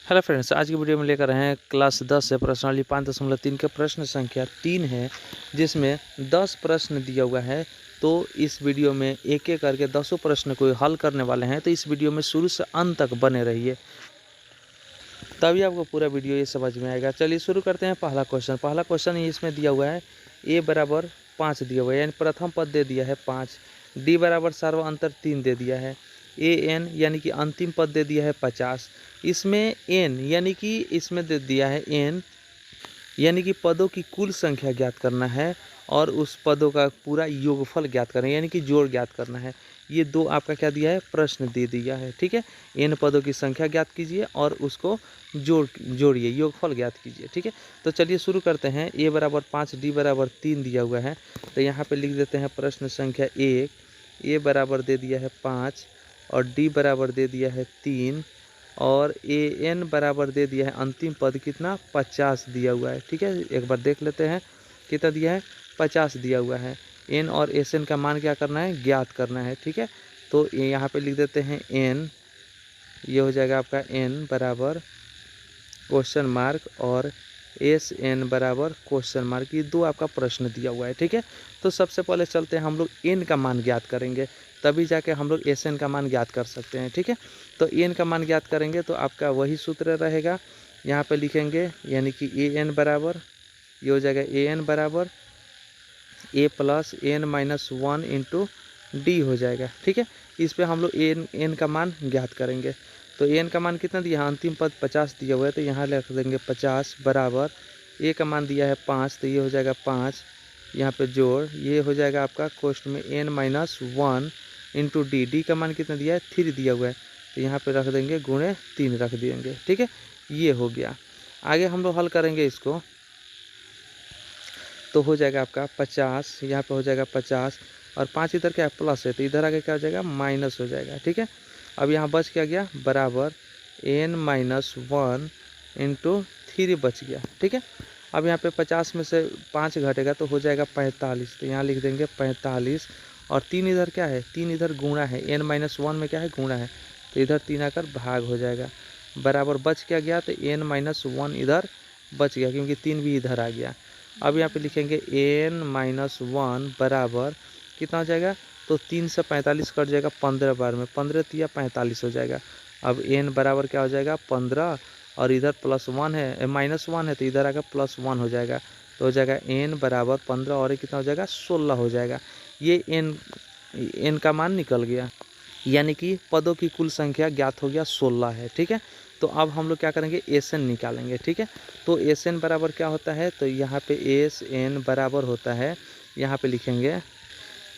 Hello friends, आज की video में लेकर आए हैं क्लास 10 से प्रश्नावली 5.3 के प्रश्न संख्या 3 है, जिसमें 10 प्रश्न दिया हुआ है। तो इस वीडियो में एक एक करके 10 प्रश्न को हल करने वाले हैं। तो इस वीडियो में शुरू से अंत तक बने रहिए, तभी आपको पूरा वीडियो ये समझ में आएगा। चलिए शुरू करते हैं। पहला क्वेश्चन इसमें दिया हुआ है a बराबर 5 दिया हुआ है, यानी प्रथम पद दे दिया है 5। d बराबर सर्वांतर 3 दे दिया है। an यानी कि अंतिम पद दे दिया है 50। इसमें n यानी कि इसमें दे दिया है n यानी कि पदों की कुल संख्या ज्ञात करना है और उस पदों का पूरा योगफल ज्ञात करना है, यानी कि जोड़ ज्ञात करना है। ये दो आपका क्या दिया है, प्रश्न दे दिया है। ठीक है, इन पदों की संख्या ज्ञात कीजिए और उसको जोड़िए, योगफल ज्ञात कीजिए। ठीक है, तो चलिए शुरू करते हैं। a बराबर 5, d बराबर 3 दिया हुआ है, तो यहाँ पे लिख देते हैं प्रश्न संख्या 1। a बराबर दे दिया है 5 और d बराबर दे दिया है 3 और an बराबर दे दिया है अंतिम पद कितना, 50 दिया हुआ है। ठीक है, एक बार देख लेते हैं कितना दिया है, 50 दिया हुआ है। n और sn का मान क्या करना है, ज्ञात करना है। ठीक है, तो यहाँ पे लिख देते हैं n, ये हो जाएगा आपका n बराबर क्वेश्चन मार्क और sn बराबर क्वेश्चन मार्क। ये दो आपका प्रश्न दिया हुआ है। ठीक है, तो सबसे पहले चलते हैं हम लोग n का मान ज्ञात करेंगे, तभी जाके हम लोग sn का मान ज्ञात कर सकते हैं। ठीक है, तो n का मान ज्ञात करेंगे तो आपका वही सूत्र रहेगा, यहाँ पे लिखेंगे, यानी कि an बराबर, ये हो जाएगा an बराबर a plus n minus 1 into D हो जाएगा। ठीक है, इस पे हम लोग n का मान ज्ञात करेंगे। तो n का मान कितना दिया है, अंतिम पद 50 दिया हुआ है, तो यहाँ लिख देंगे 50 बराबर a का मान दिया है 5, तो ये हो जाएगा 5, यहाँ पे जोड़, ये हो जाएगा आपका क्वेश्चन में n माइनस 1 इंटू डी का मान कितना दिया है, 3 दिया हुआ है, तो यहाँ पे रख देंगे गुणे 3 रख देंगे। ठीक है, ये हो गया। आगे हम लोग हल करेंगे इसको, तो हो जाएगा आपका 50, यहाँ पे हो जाएगा 50 और 5 इधर क्या है, प्लस है, तो इधर आगे क्या हो जाएगा, माइनस हो जाएगा। ठीक है, अब यहाँ बच क्या गया, बराबर n माइनस 1 इंटू 3 बच गया। ठीक है, अब यहाँ पे 50 में से 5 घटेगा तो हो जाएगा 45, तो यहाँ लिख देंगे 45 और 3 इधर क्या है, 3 इधर गुणा है, n माइनस 1 में क्या है, गुणा है, तो इधर 3 आकर भाग हो जाएगा। बराबर बच क्या गया, तो n माइनस 1 इधर बच गया, क्योंकि 3 भी इधर आ गया। अब यहाँ पे लिखेंगे n माइनस 1 बराबर कितना हो जाएगा, तो 3 से 45 कट जाएगा 15 बार में, 15 तिया 45 हो जाएगा। अब n बराबर क्या हो जाएगा, 15 और इधर प्लस 1 है, माइनस 1 है, तो इधर आकर प्लस 1 हो जाएगा, तो हो जाएगा n बराबर 15 और कितना हो जाएगा, 16 हो जाएगा। ये n का मान निकल गया, यानी कि पदों की कुल संख्या ज्ञात हो गया 16 है। ठीक है, तो अब हम लोग क्या करेंगे, एस एन निकालेंगे। ठीक है, तो एस एन बराबर क्या होता है, तो यहाँ पे एस एन बराबर होता है, यहाँ पे लिखेंगे,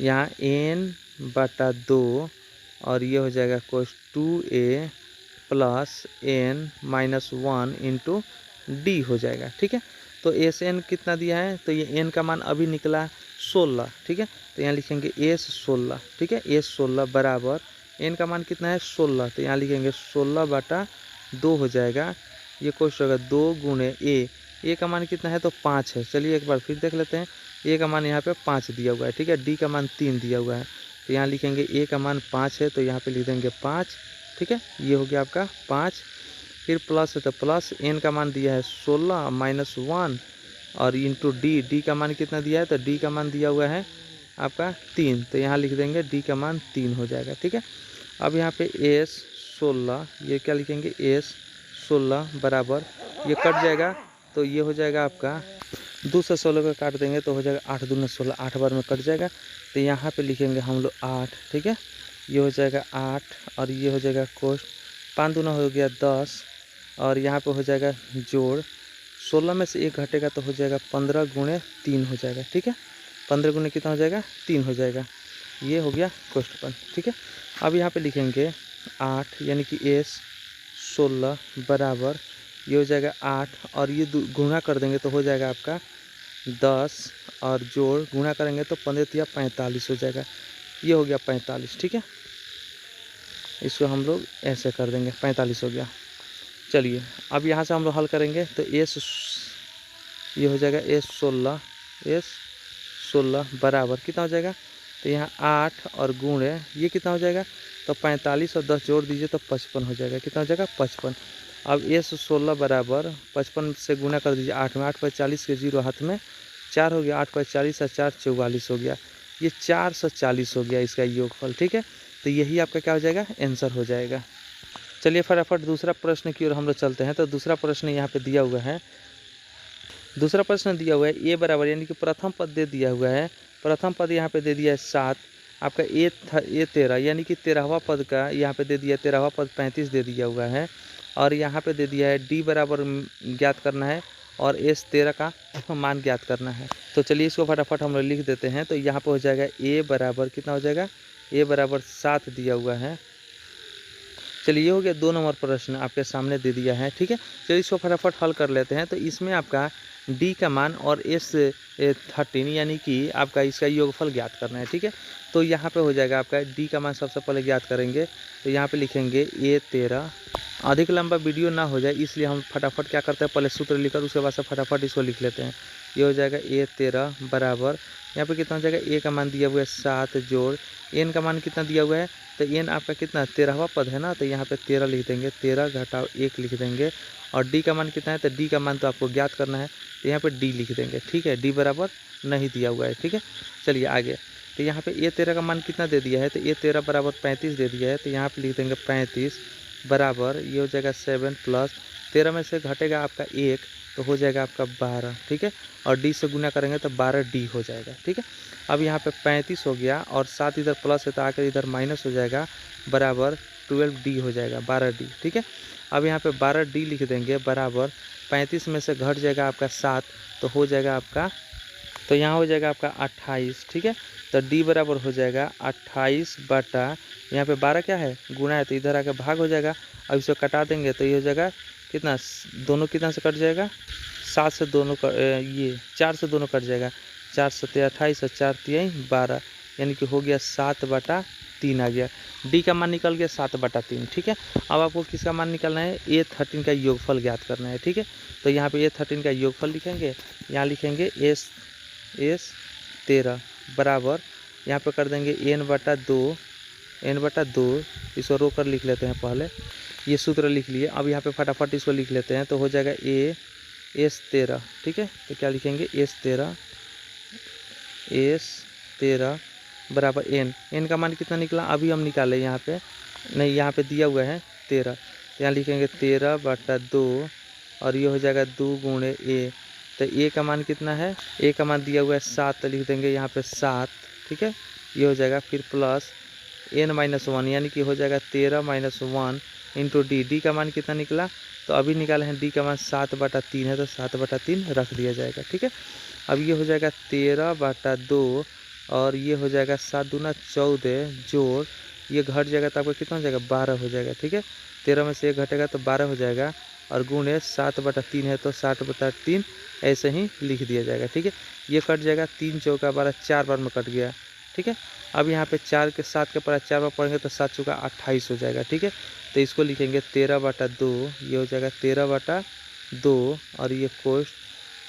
यहाँ n बटा 2 और ये हो जाएगा कोस 2a plus n minus 1 into D हो जाएगा। ठीक है, तो एस एन कितना दिया है, तो ये n का मान अभी निकला 16। ठीक है, तो यहाँ लिखेंगे एस 16। ठीक है, एस 16 बराबर n का मान कितना है, 16, तो यहाँ लिखेंगे 16 बटा 2 हो जाएगा। ये क्वेश्चन होगा 2 गुणे ए का मान कितना है, तो 5 है। चलिए एक बार फिर देख लेते हैं, ए का मान यहाँ पे 5 दिया हुआ है। ठीक है, डी का मान 3 दिया हुआ है, तो यहाँ लिखेंगे ए का मान 5 है, तो यहाँ पे लिख देंगे 5। ठीक है, ये हो गया आपका 5, फिर प्लस है तो प्लस, एन का मान दिया है 16 माइनस 1 और इंटू डी का मान कितना दिया है, तो डी का मान दिया हुआ है आपका 3, तो यहाँ लिख देंगे डी का मान 3 हो जाएगा। ठीक है, अब यहाँ पे एस 16, ये क्या लिखेंगे, एस 16 बराबर, ये कट जाएगा, तो ये हो जाएगा आपका 2 से 16 को काट देंगे तो हो जाएगा 8 दूनी 16, 8 बार में कट जाएगा, तो यहाँ पे लिखेंगे हम लोग 8। ठीक है, ये हो जाएगा 8 और ये हो जाएगा कोस 5 दूना हो गया 10 और यहाँ पे हो जाएगा जोड़, 16 में से 1 घटेगा तो हो जाएगा 15 गुणे 3 हो जाएगा। ठीक है, 15 गुणे कितना हो जाएगा, 3 हो जाएगा। ये हो गया क्वेश्चन। ठीक है, अब यहाँ पे लिखेंगे 8 यानी कि एस 16 बराबर, ये हो जाएगा 8 और ये गुणा कर देंगे तो हो जाएगा आपका 10 और जोड़ गुणा करेंगे तो 15 या 45 हो जाएगा, ये हो गया 45। ठीक है, इसको हम लोग ऐसे कर देंगे, 45 हो गया। चलिए अब यहाँ से हम लोग हल करेंगे, तो एस, ये हो जाएगा एस 16 बराबर कितना हो जाएगा, तो यहाँ 8 और गुणे ये कितना हो जाएगा, तो 45 और 10 जोड़ दीजिए तो 55 हो जाएगा। कितना हो जाएगा, 55। अब एस 16 बराबर 55 से गुना कर दीजिए 8 में, 8 पर 40 के 0 हाथ में 4 हो गया, 8 पर 40 और 4 44 हो गया, ये 440 हो गया इसका योगफल। ठीक है, तो यही आपका क्या हो जाएगा, आंसर हो जाएगा। चलिए फटाफट दूसरा प्रश्न की ओर हम लोग चलते हैं। तो दूसरा प्रश्न यहाँ पे दिया हुआ है, दूसरा प्रश्न दिया हुआ है ए बराबर, यानी कि प्रथम पद दे दिया हुआ है, प्रथम पद यहाँ पे दे दिया है 7, आपका ए 13, यानी कि 13वां पद का यहाँ पे दे दिया, 13वां पद 35 दे दिया हुआ है, और यहाँ पे दे दिया है डी बराबर ज्ञात करना है और एस 13 का मान ज्ञात करना है। तो चलिए इसको फटाफट हम लोग लिख देते हैं। तो यहाँ पे हो जाएगा ए बराबर कितना हो जाएगा, ए बराबर 7 दिया हुआ है। चलिए ये हो गया 2 नंबर प्रश्न आपके सामने दे दिया है। ठीक है, चलिए इसको फटाफट हल कर लेते हैं। तो इसमें आपका डी का मान और एस 13 यानी कि आपका इसका योगफल ज्ञात करना है। ठीक है, तो यहाँ पे हो जाएगा आपका डी का मान सबसे पहले ज्ञात करेंगे। तो यहाँ पे लिखेंगे ए 13, अधिक लंबा वीडियो ना हो जाए इसलिए हम फटाफट क्या करते हैं, पहले सूत्र लिखकर उसके बाद से फटाफट इसको लिख लेते हैं। ये हो जाएगा ए 13 बराबर, यहाँ पे कितना हो जाएगा, ए का मान दिया हुआ है 7 जोड़ एन का मान कितना दिया हुआ है, तो एन आपका कितना 13वां पद है ना, तो यहाँ पे 13 लिख देंगे, 13 घटाओ 1 लिख देंगे, और डी का मान कितना है, तो डी का मान तो आपको ज्ञात करना है, तो यहाँ पे डी लिख देंगे। ठीक है, डी बराबर नहीं दिया हुआ है। ठीक है, चलिए आगे। तो यहाँ पे ए 13 का मान कितना दे दिया है, तो ए 13 बराबर 35 दे दिया है, तो यहाँ पे लिख देंगे 35 बराबर, ये हो जाएगा 7 प्लस 13 में से घटेगा आपका 1 तो हो जाएगा आपका 12। ठीक है, और डी से गुना करेंगे तो 12 डी हो जाएगा। ठीक है, अब यहाँ पे 35 हो गया और 7 इधर प्लस है तो आकर इधर माइनस हो जाएगा, बराबर 12 डी हो जाएगा, 12 डी। ठीक है, अब यहाँ पे 12 डी लिख देंगे बराबर 35 में से घट जाएगा आपका 7 तो हो जाएगा आपका, तो यहाँ हो जाएगा आपका 28। ठीक है, तो डी बराबर हो जाएगा 28 बटा, यहाँ पे 12 क्या है, गुना है, तो इधर आके भाग हो जाएगा। अब इसको कटा देंगे तो ये हो जाएगा कितना, दोनों कितना से कट जाएगा, 7 से दोनों ये 4 से दोनों कट जाएगा, 4 7 28 और 4 3 12, यानी कि हो गया 7/3 आ गया। डी का मान निकल गया 7/3। ठीक है, अब आपको किसका मान निकालना है, ए 13 का योगफल ज्ञात करना है। ठीक है, तो यहाँ पे ए 13 का योगफल लिखेंगे, यहाँ लिखेंगे एस 13 बराबर, यहाँ पे कर देंगे n/2, इसको रो कर लिख लेते हैं पहले, ये सूत्र लिख लिए। अब यहाँ पे फटाफट इसको लिख लेते हैं, तो हो जाएगा ए एस 13। ठीक है, तो क्या लिखेंगे, एस 13 बराबर एन का मान कितना निकला, अभी हम निकाले यहाँ पे नहीं, यहाँ पे दिया हुआ है 13, तो यहाँ लिखेंगे 13/2 और ये हो जाएगा 2 गुणे ए, तो ए का मान कितना है, ए का मान दिया हुआ है 7 तो लिख देंगे यहाँ पे 7। ठीक है, ये हो जाएगा फिर प्लस n-1 यानी कि हो जाएगा 13 - 1 इंटू डी, डी का मान कितना निकला, तो अभी निकाले हैं डी का मान 7/3 है तो 7/3 रख दिया जाएगा। ठीक है, अब ये हो जाएगा 13/2 और ये हो जाएगा 7 दूना 14 जोड़ ये घट जाएगा तो आपका कितना हो जाएगा, 12 हो जाएगा। ठीक है, 13 में से 1 घटेगा तो 12 हो जाएगा और गुणे 7/3 है तो 7/3 ऐसे ही लिख दिया जाएगा। ठीक है, ये कट जाएगा, 3 चौका 12 4 बार में कट गया। ठीक है, अब यहाँ पे 4 के 7 के पढ़ा 4 बार पढ़ेंगे तो 7 चौका 28 हो जाएगा। ठीक है, तो इसको लिखेंगे 13/2, ये हो जाएगा 13/2 और ये कोष्ट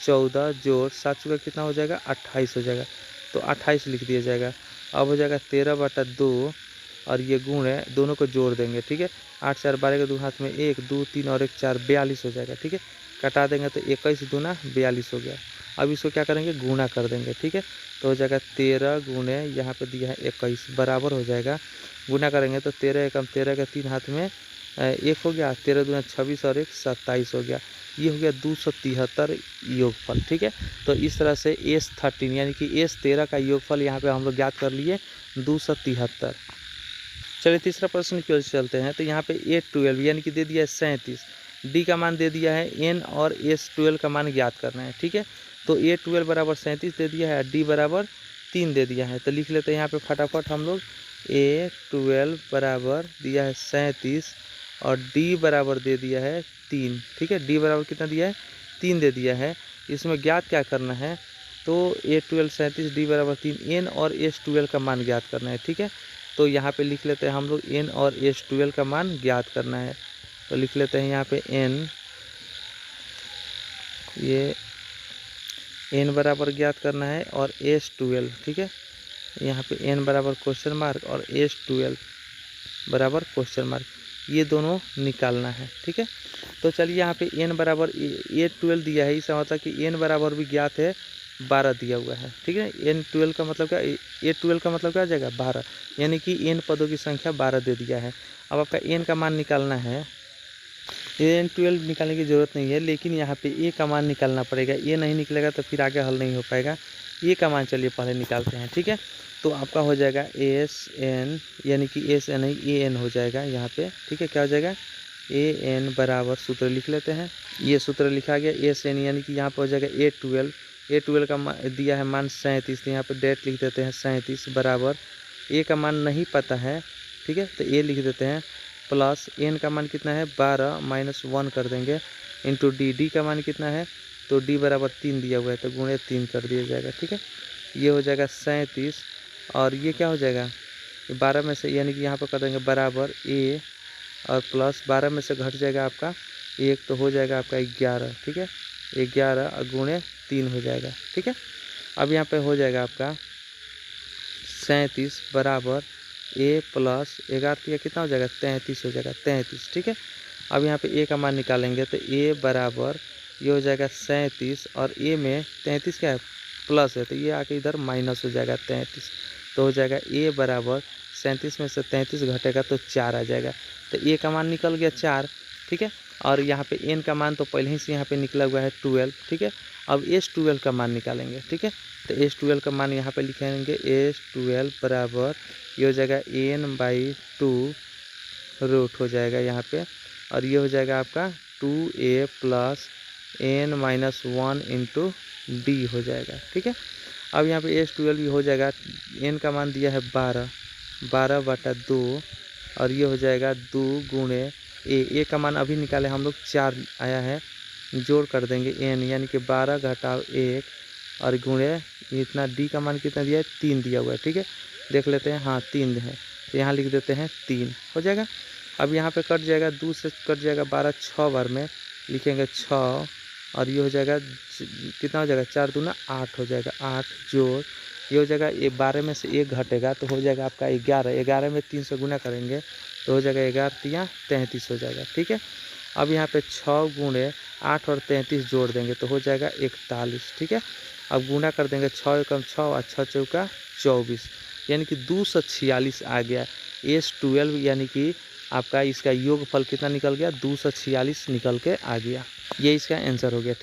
14 जोड़ 7 चौका कितना हो जाएगा, 28 हो जाएगा, तो 28 लिख दिया जाएगा। अब हो जाएगा 13/2 और ये गुण है, दोनों को जोड़ देंगे। ठीक है, 8 4 12 के 2 हाथ में 1 2 3 और 1 4 42 हो जाएगा। ठीक है, कटा देंगे तो 21 दूना 42 हो गया। अब इसको क्या करेंगे, गुना कर देंगे। ठीक है, तो हो जाएगा 13 गुणे यहाँ पे दिया है 21 बराबर हो जाएगा, गुना करेंगे तो 13 एकम 13 के 3 हाथ में 1 हो गया, 13 दूना 26 और 1 27 हो गया, ये हो गया 273 योगफल। ठीक है, तो इस तरह से एस 13 यानी कि एस 13 का योगफल यहाँ पे हम लोग ज्ञात कर लिए 273। चलिए तीसरा प्रश्न की ओर चलते हैं। तो यहाँ पे ए 12 यानी कि दे दिया है 37, डी का मान दे दिया है एन और एस 12 का मान ज्ञात करना है। ठीक है, तो ए 12 बराबर 37 दे दिया है, डी बराबर 3 दे दिया है, तो लिख लेते हैं यहाँ पे फटाफट हम लोग, ए 12 बराबर दिया है 37 और डी बराबर दे दिया है 3। ठीक है, डी बराबर कितना दिया है, 3 दे दिया है। इसमें ज्ञात क्या करना है, तो ए 12 37 डी बराबर 3, एन और एस 12 का मान ज्ञात करना है। ठीक है, तो यहाँ पे लिख लेते हैं हम लोग एन और एस 12 का मान ज्ञात करना है, तो लिख लेते हैं यहाँ पे एन, ये एन बराबर ज्ञात करना है और एस 12। ठीक है, यहाँ पे एन बराबर क्वेश्चन मार्क और एस 12 बराबर क्वेश्चन मार्क, ये दोनों निकालना है। ठीक है, तो चलिए यहाँ पे n बराबर A12 दिया है, इसका मतलब कि n बराबर भी ज्ञात है 12 दिया हुआ है। ठीक है, n12 का मतलब क्या, A12 का मतलब क्या आ जाएगा 12, यानी कि n पदों की संख्या 12 दे दिया है। अब आपका n का मान निकालना है। n12 निकालने की ज़रूरत नहीं है, लेकिन यहाँ पे a का मान निकालना पड़ेगा। ये नहीं निकलेगा तो फिर आगे हल नहीं हो पाएगा। a का मान चलिए पहले निकालते हैं। ठीक है, तो आपका हो जाएगा SN, यानी कि SN नहीं AN हो जाएगा यहाँ पे। ठीक है, क्या हो जाएगा AN बराबर, सूत्र लिख लेते हैं। ये सूत्र लिखा गया SN, यानी कि यहाँ पर हो जाएगा A12 का दिया है मान 37, तो यहाँ पर डेट लिख देते हैं 37 बराबर, a का मान नहीं पता है। ठीक है, तो a लिख देते हैं, प्लस n का मान कितना है 12 माइनस 1 कर देंगे, इंटू डी का मान कितना है, तो d बराबर 3 दिया हुआ है, तो गुणे 3 कर दिया जाएगा। ठीक है, ये हो जाएगा 37, और ये क्या हो जाएगा 12 में से, यानी कि यहाँ पर कर देंगे बराबर a, और प्लस 12 में से घट जाएगा आपका 1, तो हो जाएगा आपका 11। ठीक है, 11 और गुणे 3 हो जाएगा। ठीक है, अब यहाँ पे हो जाएगा आपका 37 बराबर a प्लस 11 कितना हो जाएगा 33 हो जाएगा 33। ठीक है, अब यहाँ पे a का मान निकालेंगे, तो a बराबर ये हो जाएगा 37, और a में 33 क्या है प्लस है, तो ये आके इधर माइनस हो जाएगा 33, तो हो जाएगा a बराबर 37 में से 33 घटेगा तो 4 आ जाएगा, तो a का मान निकल गया 4। ठीक है, और यहाँ पे n का मान तो पहले ही से यहाँ पे निकला हुआ है 12। ठीक है, अब S12 का मान निकालेंगे। ठीक है, तो S12 का मान यहाँ पे लिखेंगे, S12 बराबर ये हो जाएगा n/2 रूट हो जाएगा यहाँ पे, और ये हो जाएगा आपका 2a plus n-1 into D हो जाएगा। ठीक है, अब यहाँ पे S12 भी हो जाएगा, n का मान दिया है 12/2, और ये हो जाएगा 2 गुणे a का मान अभी निकाले हम लोग 4 आया है, जोड़ कर देंगे n, यानी कि 12 घटाव 1 और गुणे इतना d का मान कितना दिया है 3 दिया हुआ है। ठीक है, देख लेते हैं, हाँ 3 है, तो यहाँ लिख देते हैं 3 हो जाएगा। अब यहाँ पे कट जाएगा, 2 से कट जाएगा 12, 6 बार में लिखेंगे 6, और ये हो जाएगा कितना हो जाएगा 4 दूना 8 हो जाएगा, 8 जोड़ ये हो जाएगा, ये 12 में से 1 घटेगा तो हो जाएगा आपका 11, 11 में 3 से गुना करेंगे तो हो जाएगा 11 33 हो जाएगा। ठीक है, अब यहाँ पे 6 गुणे 8 और 33 जोड़ देंगे तो हो जाएगा 41। ठीक है, अब गुना कर देंगे, 6 एकम 6 और 6 चौका 24, यानी कि 246 आ गया S12, यानी कि आपका इसका योगफल कितना निकल गया 246 निकल के आ गया। ये इसका आंसर हो गया।